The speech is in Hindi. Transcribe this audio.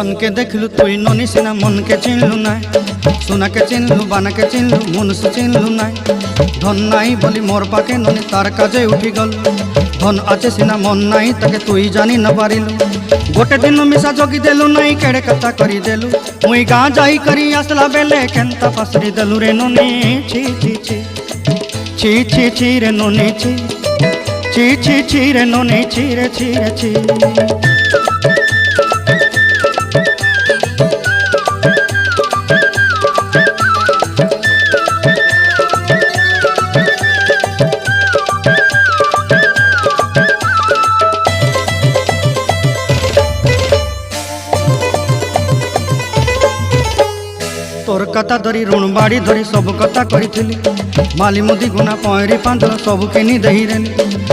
सन के देखलु तुई ननी सिना मन के चिन्हलु ना सोना के चिन्हलु बाना के चिन्हलु मनुष्य चिन्हलु ना धन नाई बोली मोर पाके ननी तार काजे उठी गल धन आचे सिना मन नाई ताके तुई जानी न पारिलु गोटे दिन मिसा जगी देलु नाई केड़े कथा करी देलु मुई गाँ जाई करी आसला बेले केंता पासरी देलु रे ननी छी छी छी छी छी छी रे ननी छी छी छी छी रे ननी छी रे छी रे छी। तोर कथा धरी ऋण बाड़ी धरी सब कथा करी माली मुदी गुना पहरी पांद सब किनी दही रेली